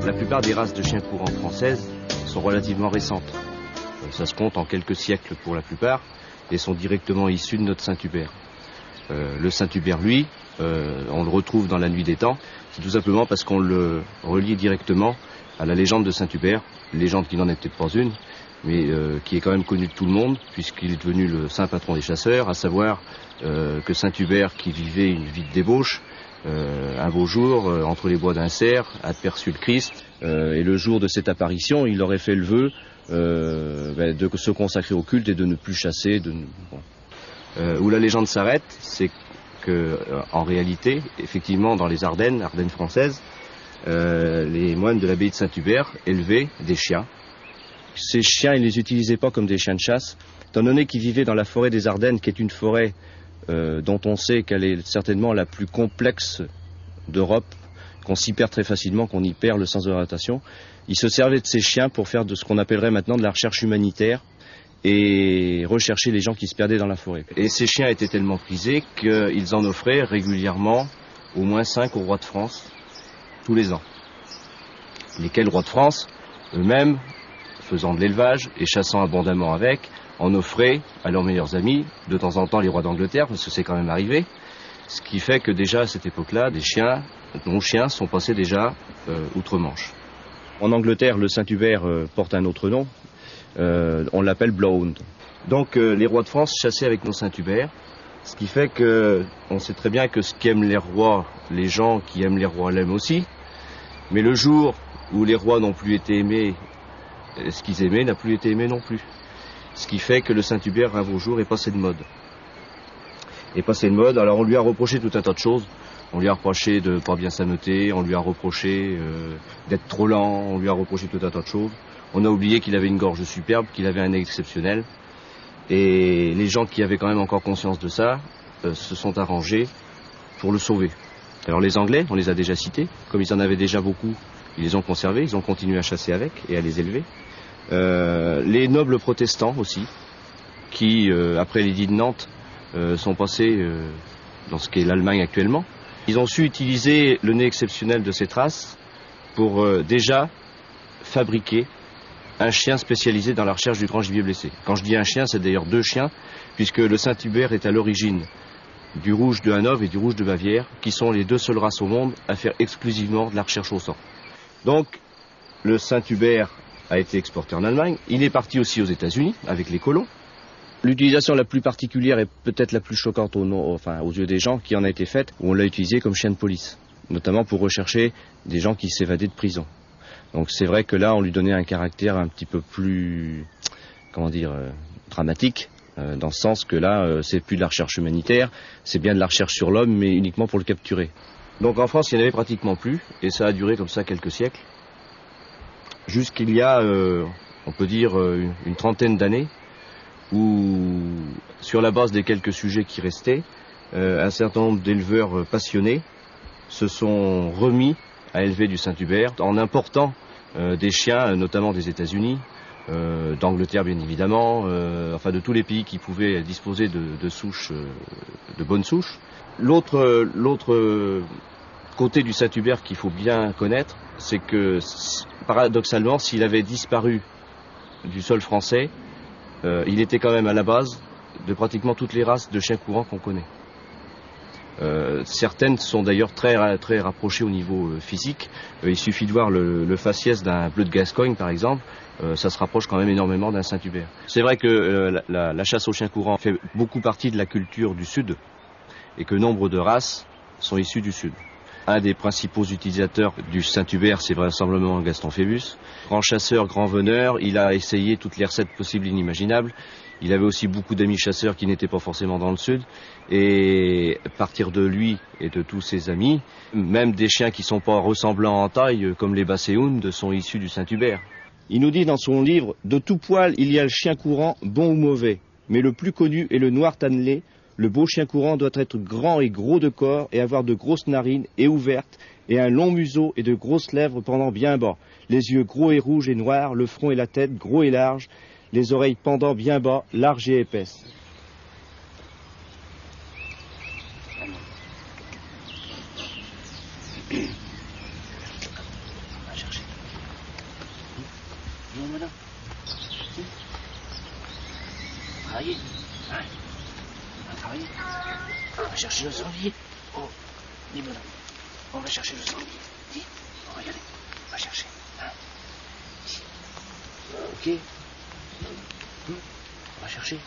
La plupart des races de chiens courants françaises sont relativement récentes. Ça se compte en quelques siècles pour la plupart et sont directement issus de notre Saint-Hubert. Le Saint-Hubert, lui, on le retrouve dans la nuit des temps. C'est tout simplement parce qu'on le relie directement à la légende de Saint-Hubert, légende qui n'en est peut-être pas une, mais qui est quand même connue de tout le monde, puisqu'il est devenu le saint patron des chasseurs, à savoir que Saint-Hubert, qui vivait une vie de débauche, un beau jour, entre les bois d'Incer, aperçut le Christ, et le jour de cette apparition, il aurait fait le vœu de se consacrer au culte et de ne plus chasser. Où la légende s'arrête, c'est que, en réalité, effectivement, dans les Ardennes françaises, les moines de l'abbaye de Saint-Hubert élevaient des chiens. Ces chiens, ils ne les utilisaient pas comme des chiens de chasse, étant donné qu'ils vivaient dans la forêt des Ardennes, qui est une forêt dont on sait qu'elle est certainement la plus complexe d'Europe, qu'on s'y perd très facilement, qu'on y perd le sens de l'orientation. Ils se servaient de ces chiens pour faire de ce qu'on appellerait maintenant de la recherche humanitaire et rechercher les gens qui se perdaient dans la forêt. Et ces chiens étaient tellement prisés qu'ils en offraient régulièrement au moins 5 au roi de France tous les ans. Lesquels rois de France, eux-mêmes, faisant de l'élevage et chassant abondamment avec, en offraient à leurs meilleurs amis, de temps en temps les rois d'Angleterre, parce que c'est quand même arrivé. Ce qui fait que déjà à cette époque-là, nos chiens sont passés déjà outre-Manche. En Angleterre, le Saint-Hubert porte un autre nom. On l'appelle Bloodhound. Donc les rois de France chassaient avec nos Saint-Hubert, ce qui fait que on sait très bien que ce qu'aiment les rois, les gens qui aiment les rois l'aiment aussi. Mais le jour où les rois n'ont plus été aimés, ce qu'ils aimaient n'a plus été aimé non plus. Ce qui fait que le Saint-Hubert, un beau jour, est passé de mode. Alors on lui a reproché tout un tas de choses. On lui a reproché de ne pas bien s'ameuter, on lui a reproché d'être trop lent, on lui a reproché tout un tas de choses. On a oublié qu'il avait une gorge superbe, qu'il avait un nez exceptionnel. Et les gens qui avaient quand même encore conscience de ça se sont arrangés pour le sauver. Alors les Anglais, on les a déjà cités, comme ils en avaient déjà beaucoup, ils les ont conservés, ils ont continué à chasser avec et à les élever. Les nobles protestants aussi, qui, après l'édit de Nantes, sont passés dans ce qu'est l'Allemagne actuellement. Ils ont su utiliser le nez exceptionnel de cette race pour déjà fabriquer un chien spécialisé dans la recherche du grand gibier blessé. Quand je dis un chien, c'est d'ailleurs 2 chiens, puisque le Saint-Hubert est à l'origine du rouge de Hanovre et du rouge de Bavière, qui sont les 2 seules races au monde à faire exclusivement de la recherche au sang. Donc, le Saint-Hubert a été exporté en Allemagne. Il est parti aussi aux États-Unis avec les colons. L'utilisation la plus particulière et peut-être la plus choquante aux yeux des gens qui en a été faite, où on l'a utilisé comme chien de police, notamment pour rechercher des gens qui s'évadaient de prison. Donc c'est vrai que là, on lui donnait un caractère un petit peu plus, dramatique, dans le sens que là, c'est plus de la recherche humanitaire, c'est bien de la recherche sur l'homme, mais uniquement pour le capturer. Donc en France, il n'y en avait pratiquement plus, et ça a duré comme ça quelques siècles, jusqu'il y a, on peut dire, une trentaine d'années, où, sur la base des quelques sujets qui restaient, un certain nombre d'éleveurs passionnés se sont remis à élever du Saint-Hubert en important des chiens, notamment des États-Unis, d'Angleterre bien évidemment, de tous les pays qui pouvaient disposer de souches, de bonnes souches. L'autre côté du Saint-Hubert qu'il faut bien connaître, c'est que paradoxalement, s'il avait disparu du sol français, il était quand même à la base de pratiquement toutes les races de chiens courants qu'on connaît. Certaines sont d'ailleurs très rapprochées au niveau physique. Il suffit de voir le faciès d'un bleu de Gascogne par exemple, ça se rapproche quand même énormément d'un Saint-Hubert. C'est vrai que la chasse aux chiens courants fait beaucoup partie de la culture du Sud et que nombre de races sont issues du Sud. Un des principaux utilisateurs du Saint-Hubert, c'est vraisemblablement Gaston Phébus. Grand chasseur, grand veneur, il a essayé toutes les recettes possibles et inimaginables. Il avait aussi beaucoup d'amis chasseurs qui n'étaient pas forcément dans le Sud. Et à partir de lui et de tous ses amis, même des chiens qui ne sont pas ressemblants en taille, comme les Basséhounds, sont issus du Saint-Hubert. Il nous dit dans son livre « De tout poil, il y a le chien courant, bon ou mauvais. Mais le plus connu est le noir tannelé. Le beau chien courant doit être grand et gros de corps et avoir de grosses narines et ouvertes et un long museau et de grosses lèvres pendant bien bas. Les yeux gros et rouges et noirs, le front et la tête gros et larges, les oreilles pendant bien bas, larges et épaisses. » bon, madame. Travailler. Hein? On va travailler. On va chercher le sanglier. Oh, dis madame. On va chercher le sanglier. Dis. On va y aller. On va chercher. Hein? Ici. Ok. On va chercher.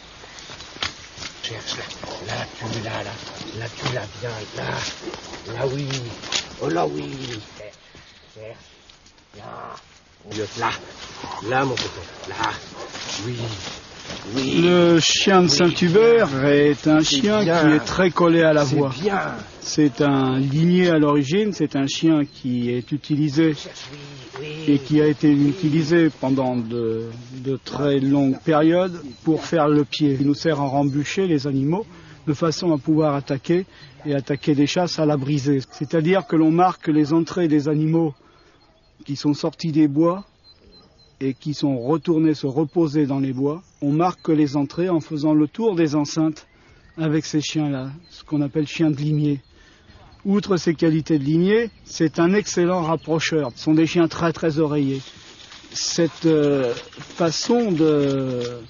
Cherche là. Là, tu l'as bien. Là, oui. Oh là, oui. Cherche. Là, mon copain. Là. Oui. Oui. Le chien de Saint-Hubert est un chien qui est très collé à la voie. C'est un ligné à l'origine, c'est un chien qui est utilisé et qui a été utilisé pendant de très longues périodes pour faire le pied. Il nous sert à embûcher les animaux de façon à pouvoir attaquer et attaquer des chasses à la brisée. C'est-à-dire que l'on marque les entrées des animaux qui sont sortis des bois et qui sont retournés se reposer dans les bois. On marque les entrées en faisant le tour des enceintes avec ces chiens-là, ce qu'on appelle chiens de limier. Outre ses qualités de limier, c'est un excellent rapprocheur. Ce sont des chiens très très oreillers. Cette façon de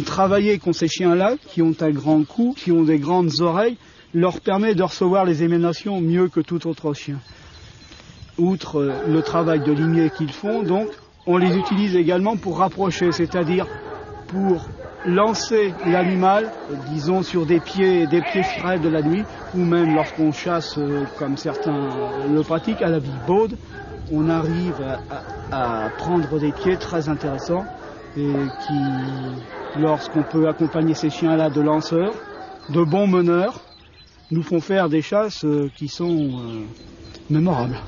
travailler qu'ont ces chiens-là, qui ont un grand cou, qui ont des grandes oreilles, leur permet de recevoir les émanations mieux que tout autre chien. Outre le travail de limier qu'ils font, donc, on les utilise également pour rapprocher, c'est-à-dire pour lancer l'animal, disons, sur des pieds frais de la nuit, ou même lorsqu'on chasse, comme certains le pratiquent, à la baude, on arrive à prendre des pieds très intéressants et qui, lorsqu'on peut accompagner ces chiens-là de lanceurs, de bons meneurs, nous font faire des chasses qui sont mémorables.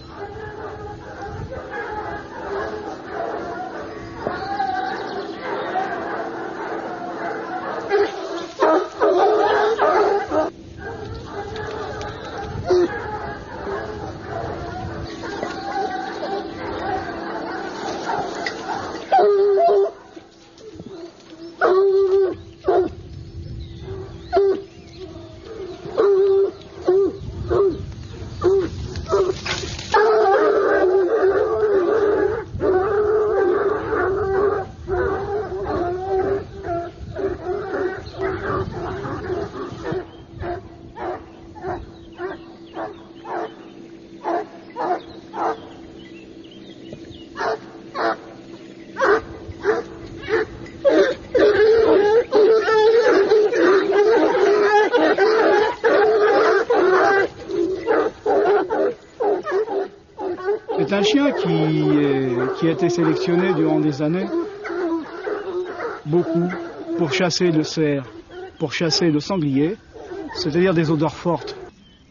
C'est un chien qui a été sélectionné durant des années, beaucoup, pour chasser le cerf, pour chasser le sanglier, c'est-à-dire des odeurs fortes.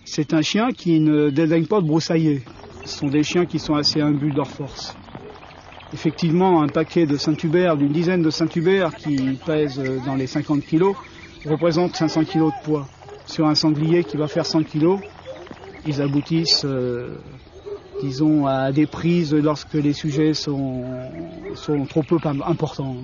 C'est un chien qui ne dédaigne pas de broussailler. Ce sont des chiens qui sont assez imbus de leur force. Effectivement, un paquet de Saint-Hubert, d'une dizaine de Saint-Hubert qui pèsent dans les 50 kilos, représente 500 kilos de poids. Sur un sanglier qui va faire 100 kilos, ils aboutissent, disons, à des prises lorsque les sujets sont trop peu importants.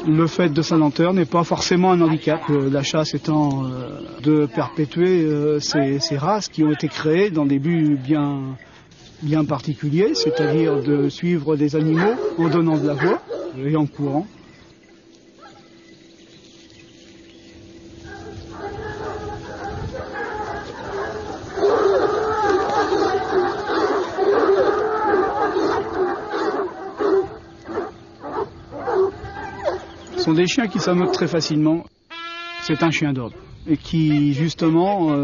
Le fait de sa lenteur n'est pas forcément un handicap, la chasse étant de perpétuer ces races qui ont été créées dans des buts bien particuliers, c'est-à-dire de suivre des animaux en donnant de la voix et en courant. Ce sont des chiens qui s'ameutent très facilement. C'est un chien d'ordre et qui justement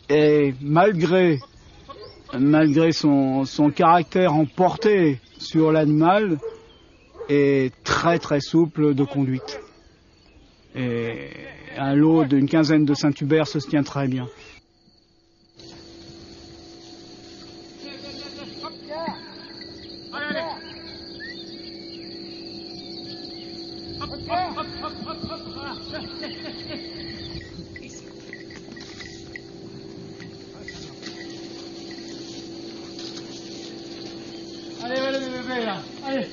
est malgré son caractère emporté sur l'animal est très très souple de conduite. Et un lot d'une quinzaine de Saint-Hubert se tient très bien. Allez, allez, bébé, là. Allez.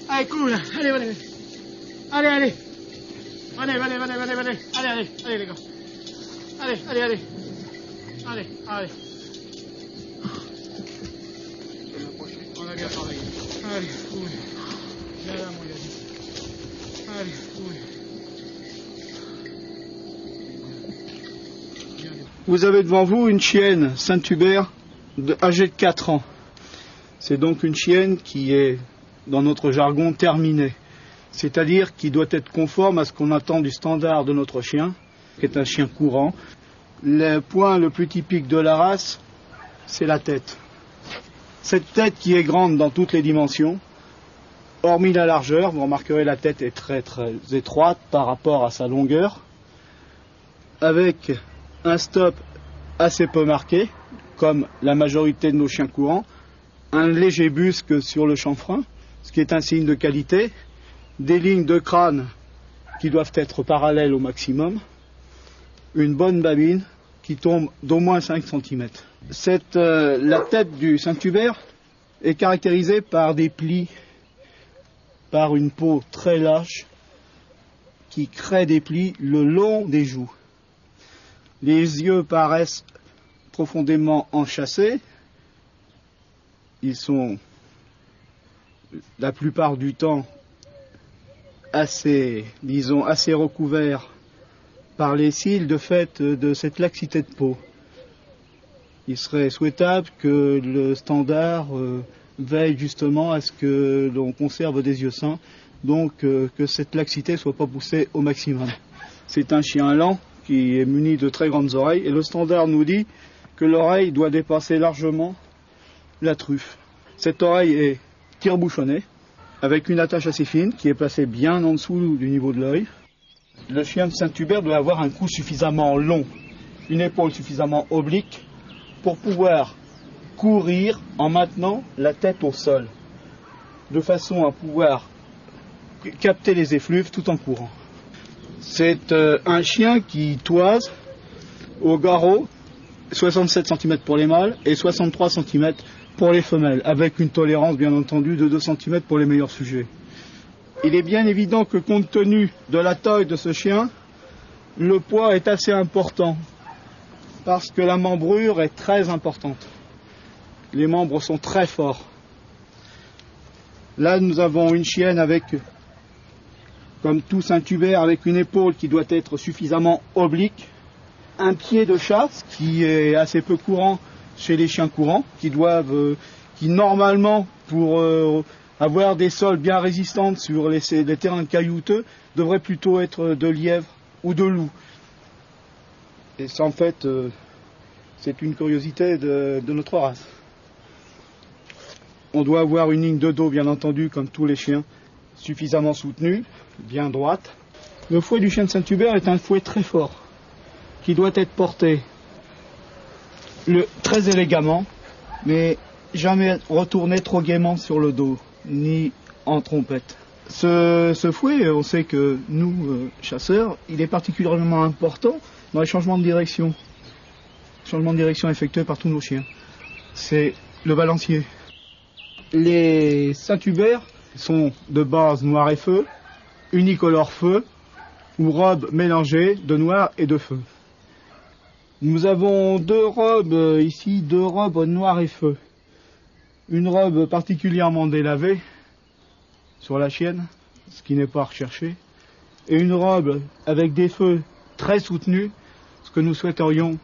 Allez, cool, là. Allez, allez. Allez, allez. Allez, allez, allez, allez, allez. Allez, allez, allez, les gars. Allez, allez, allez. Allez, allez. On a bien travaillé. Allez, cool. Viens là, mon gars. Allez, cool. Vous avez devant vous une chienne Saint-Hubert âgée de 4 ans. C'est donc une chienne qui est, dans notre jargon, terminée. C'est-à-dire qui doit être conforme à ce qu'on attend du standard de notre chien, qui est un chien courant. Le point le plus typique de la race, c'est la tête. Cette tête qui est grande dans toutes les dimensions, hormis la largeur, vous remarquerez la tête est très très étroite par rapport à sa longueur, avec un stop assez peu marqué, comme la majorité de nos chiens courants, un léger busque sur le chanfrein, ce qui est un signe de qualité, des lignes de crâne qui doivent être parallèles au maximum, une bonne babine qui tombe d'au moins 5 cm. La tête du Saint-Hubert est caractérisée par des plis, par une peau très lâche qui crée des plis le long des joues. Les yeux paraissent profondément enchâssés. Ils sont la plupart du temps assez recouverts par les cils de fait de cette laxité de peau. Il serait souhaitable que le standard veille justement à ce que l'on conserve des yeux sains, donc que cette laxité ne soit pas poussée au maximum. C'est un chien lent qui est muni de très grandes oreilles et le standard nous dit que l'oreille doit dépasser largement la truffe. Cette oreille est tire-bouchonnée avec une attache assez fine qui est placée bien en dessous du niveau de l'œil. Le chien de Saint-Hubert doit avoir un cou suffisamment long, une épaule suffisamment oblique pour pouvoir courir en maintenant la tête au sol, de façon à pouvoir capter les effluves tout en courant. C'est un chien qui toise au garrot 67 cm pour les mâles et 63 cm pour les femelles, avec une tolérance bien entendu de 2 cm pour les meilleurs sujets. Il est bien évident que compte tenu de la taille de ce chien, le poids est assez important parce que la membrure est très importante. Les membres sont très forts. Là, nous avons une chienne avec, comme tout Saint-Hubert, avec une épaule qui doit être suffisamment oblique, un pied de chasse qui est assez peu courant chez les chiens courants, qui normalement, pour avoir des sols bien résistants sur les terrains caillouteux, devraient plutôt être de lièvre ou de loup. Et ça, en fait, c'est une curiosité de notre race. On doit avoir une ligne de dos, bien entendu, comme tous les chiens, suffisamment soutenue, bien droite. Le fouet du chien de Saint-Hubert est un fouet très fort, qui doit être porté très élégamment, mais jamais retourné trop gaiement sur le dos, ni en trompette. Ce fouet, on sait que nous, chasseurs, il est particulièrement important dans les changements de direction. Changement de direction effectué par tous nos chiens. C'est le balancier. Les Saint-Hubert sont de base noir et feu, unicolore feu, ou robe mélangée de noir et de feu. Nous avons deux robes ici, deux robes noir et feu. Une robe particulièrement délavée sur la chienne, ce qui n'est pas recherché, et une robe avec des feux très soutenus, ce que nous souhaiterions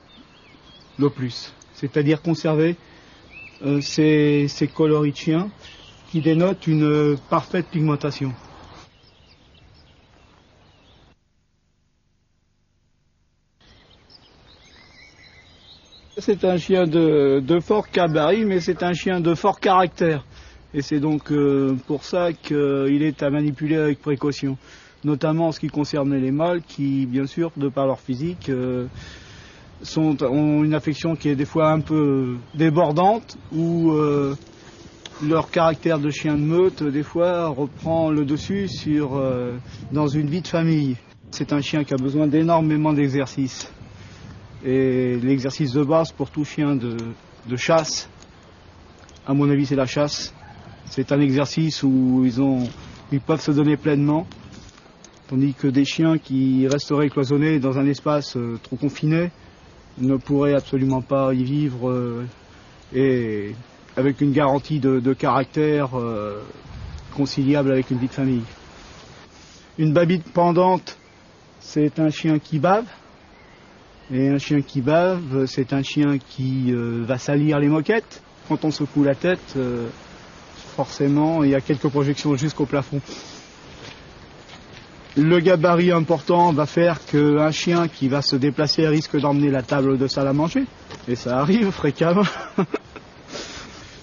le plus, c'est-à-dire conserver ces coloris de chiens qui dénotent une parfaite pigmentation. C'est un chien de fort gabarit, mais c'est un chien de fort caractère. Et c'est donc pour ça qu'il est à manipuler avec précaution. Notamment en ce qui concerne les mâles qui, bien sûr, de par leur physique, ont une affection qui est des fois un peu débordante ou Leur caractère de chien de meute, des fois, reprend le dessus dans une vie de famille. C'est un chien qui a besoin d'énormément d'exercice. Et l'exercice de base pour tout chien de chasse, à mon avis, c'est la chasse. C'est un exercice où ils peuvent se donner pleinement. Tandis que des chiens qui resteraient cloisonnés dans un espace trop confiné ne pourraient absolument pas y vivre et avec une garantie de caractère conciliable avec une vie de famille. Une babine pendante, c'est un chien qui bave. Et un chien qui bave, c'est un chien qui va salir les moquettes. Quand on secoue la tête, forcément, il y a quelques projections jusqu'au plafond. Le gabarit important va faire qu'un chien qui va se déplacer risque d'emmener la table de salle à manger. Et ça arrive fréquemment.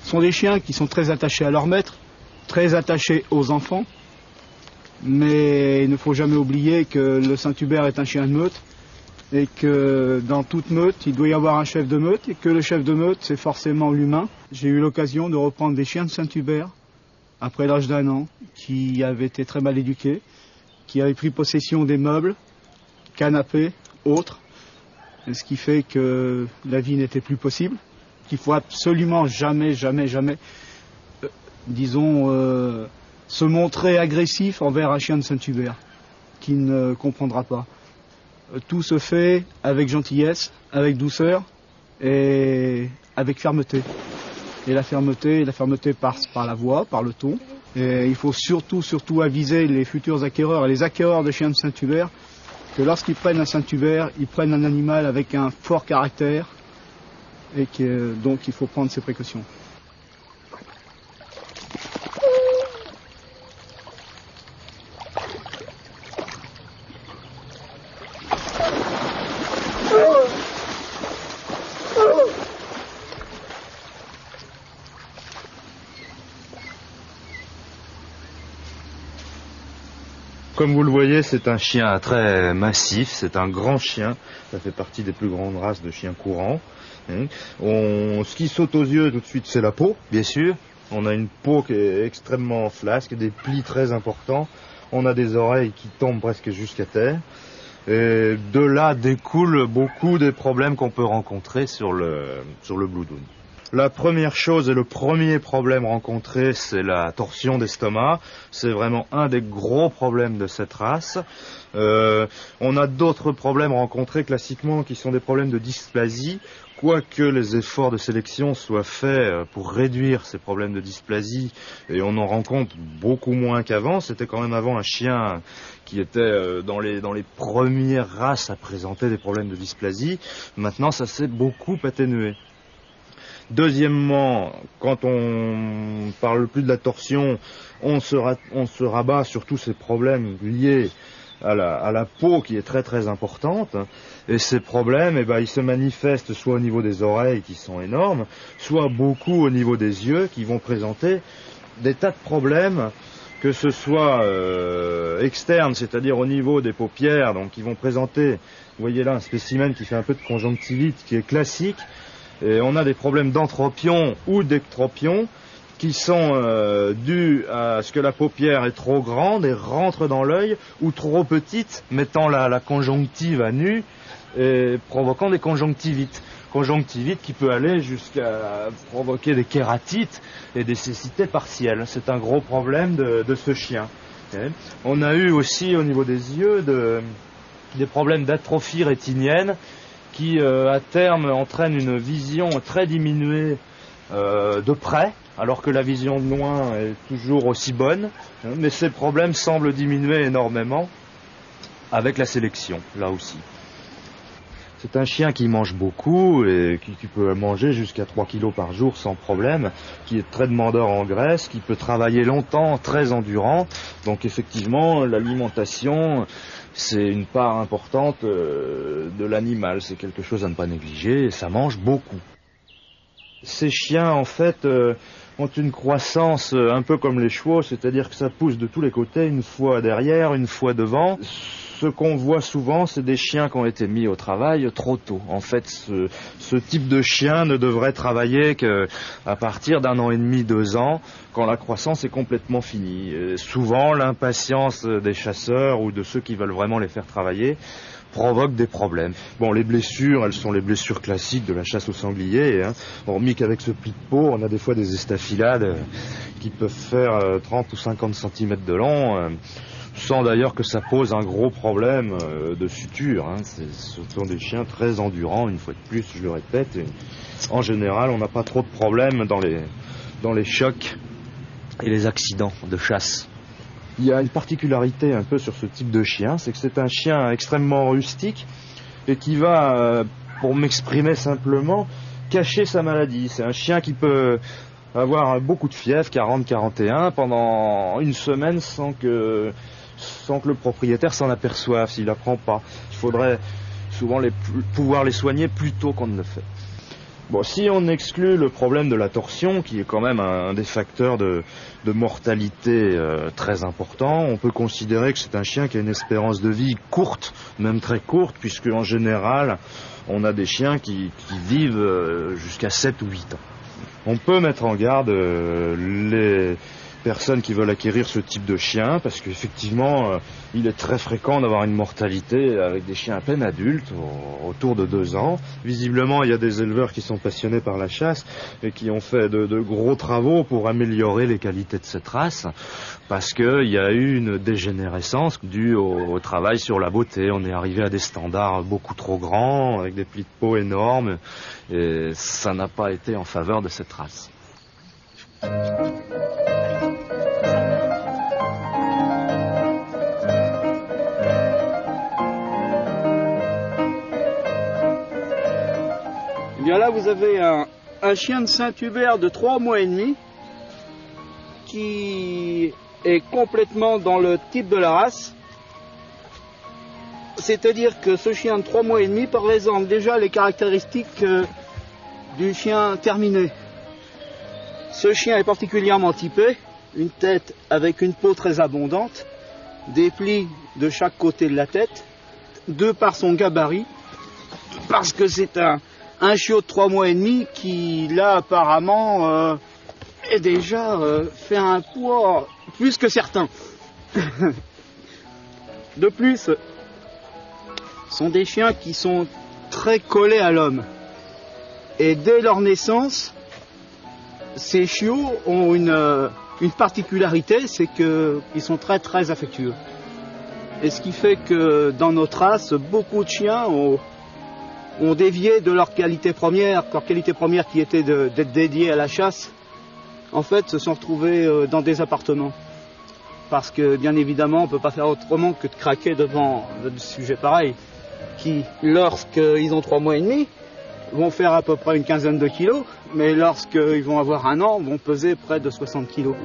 Ce sont des chiens qui sont très attachés à leur maître, très attachés aux enfants. Mais il ne faut jamais oublier que le Saint-Hubert est un chien de meute et que dans toute meute, il doit y avoir un chef de meute et que le chef de meute, c'est forcément l'humain. J'ai eu l'occasion de reprendre des chiens de Saint-Hubert après l'âge d'1 an qui avaient été très mal éduqués, qui avaient pris possession des meubles, canapés, autres, ce qui fait que la vie n'était plus possible, qu'il faut absolument jamais, se montrer agressif envers un chien de Saint-Hubert, qui ne comprendra pas. Tout se fait avec gentillesse, avec douceur et avec fermeté. Et la fermeté passe par la voix, par le ton. Et il faut surtout aviser les futurs acquéreurs et les acquéreurs de chiens de Saint-Hubert que lorsqu'ils prennent un Saint-Hubert, ils prennent un animal avec un fort caractère et que donc il faut prendre ses précautions. Comme vous le voyez, c'est un chien très massif, c'est un grand chien, ça fait partie des plus grandes races de chiens courants. Ce qui saute aux yeux tout de suite, c'est la peau, bien sûr. On a une peau qui est extrêmement flasque, des plis très importants, on a des oreilles qui tombent presque jusqu'à terre. Et de là découlent beaucoup des problèmes qu'on peut rencontrer sur le Blue Doon. La première chose et le premier problème rencontré, c'est la torsion d'estomac. C'est vraiment un des gros problèmes de cette race. On a d'autres problèmes rencontrés classiquement qui sont des problèmes de dysplasie. Quoique les efforts de sélection soient faits pour réduire ces problèmes de dysplasie, et on en rencontre beaucoup moins qu'avant, c'était quand même avant un chien qui était dans les premières races à présenter des problèmes de dysplasie. Maintenant, ça s'est beaucoup atténué. Deuxièmement, quand on parle plus de la torsion, on se rabat sur tous ces problèmes liés à la peau qui est très très importante. Et ces problèmes, ils se manifestent soit au niveau des oreilles qui sont énormes, soit beaucoup au niveau des yeux qui vont présenter des tas de problèmes, que ce soit externes, c'est-à-dire au niveau des paupières, donc qui vont présenter, vous voyez là un spécimen qui fait un peu de conjonctivite qui est classique. Et on a des problèmes d'entropion ou d'ectropion qui sont dus à ce que la paupière est trop grande et rentre dans l'œil, ou trop petite, mettant la conjonctive à nu et provoquant des conjonctivites. Conjonctivite qui peut aller jusqu'à provoquer des kératites et des cécités partielles. C'est un gros problème de ce chien. Et on a eu aussi au niveau des yeux des problèmes d'atrophie rétinienne qui à terme entraîne une vision très diminuée de près, alors que la vision de loin est toujours aussi bonne, mais ces problèmes semblent diminuer énormément avec la sélection, là aussi. C'est un chien qui mange beaucoup et qui peut manger jusqu'à 3 kilos par jour sans problème, qui est très demandeur en graisse, qui peut travailler longtemps, très endurant. Donc effectivement, l'alimentation, c'est une part importante de l'animal. C'est quelque chose à ne pas négliger et ça mange beaucoup. Ces chiens, en fait, ont une croissance un peu comme les chevaux, c'est-à-dire que ça pousse de tous les côtés, une fois derrière, une fois devant. ce qu'on voit souvent, c'est des chiens qui ont été mis au travail trop tôt. En fait, ce type de chien ne devrait travailler qu'à partir d'1 an et demi, 2 ans, quand la croissance est complètement finie. Et souvent, l'impatience des chasseurs ou de ceux qui veulent vraiment les faire travailler provoque des problèmes. Bon, les blessures, elles sont les blessures classiques de la chasse au sanglier, hein. Hormis qu'avec ce pli de peau, on a des fois des estafilades qui peuvent faire 30 ou 50 cm de long, sans d'ailleurs que ça pose un gros problème de suture, hein. Ce sont des chiens très endurants, une fois de plus, je le répète. Et en général, on n'a pas trop de problèmes dans les chocs et les accidents de chasse. Il y a une particularité un peu sur ce type de chien, c'est que c'est un chien extrêmement rustique et qui va, pour m'exprimer simplement, cacher sa maladie. C'est un chien qui peut avoir beaucoup de fièvre, 40-41, pendant 1 semaine sans que le propriétaire s'en aperçoive s'il n'apprend pas. Il faudrait souvent pouvoir les soigner plus tôt qu'on ne le fait. Bon, si on exclut le problème de la torsion, qui est quand même un des facteurs de mortalité très important, on peut considérer que c'est un chien qui a une espérance de vie courte, même très courte, puisque en général, on a des chiens qui vivent jusqu'à 7 ou 8 ans. On peut mettre en garde les personnes qui veulent acquérir ce type de chien, parce qu'effectivement, il est très fréquent d'avoir une mortalité avec des chiens à peine adultes, autour de 2 ans. Visiblement, il y a des éleveurs qui sont passionnés par la chasse et qui ont fait de gros travaux pour améliorer les qualités de cette race, parce qu'il y a eu une dégénérescence due au travail sur la beauté. On est arrivé à des standards beaucoup trop grands, avec des plis de peau énormes, et ça n'a pas été en faveur de cette race. Bien là, vous avez un chien de Saint-Hubert de 3 mois et demi qui est complètement dans le type de la race. C'est-à-dire que ce chien de 3 mois et demi présente déjà les caractéristiques du chien terminé. Ce chien est particulièrement typé, une tête avec une peau très abondante, des plis de chaque côté de la tête, de par son gabarit, parce que c'est un chiot de 3 mois et demi qui, là, apparemment, est déjà fait un poids plus que certain. De plus, ce sont des chiens qui sont très collés à l'homme. Et dès leur naissance, ces chiots ont une particularité, c'est qu'ils sont très très affectueux. Et ce qui fait que dans notre race, beaucoup de chiens ont dévié de leur qualité première qui était d'être dédiée à la chasse, en fait se sont retrouvés dans des appartements. Parce que bien évidemment on ne peut pas faire autrement que de craquer devant des sujets pareils, qui lorsqu'ils ont 3 mois et demi vont faire à peu près une quinzaine de kilos, mais lorsqu'ils vont avoir 1 an vont peser près de 60 kilos.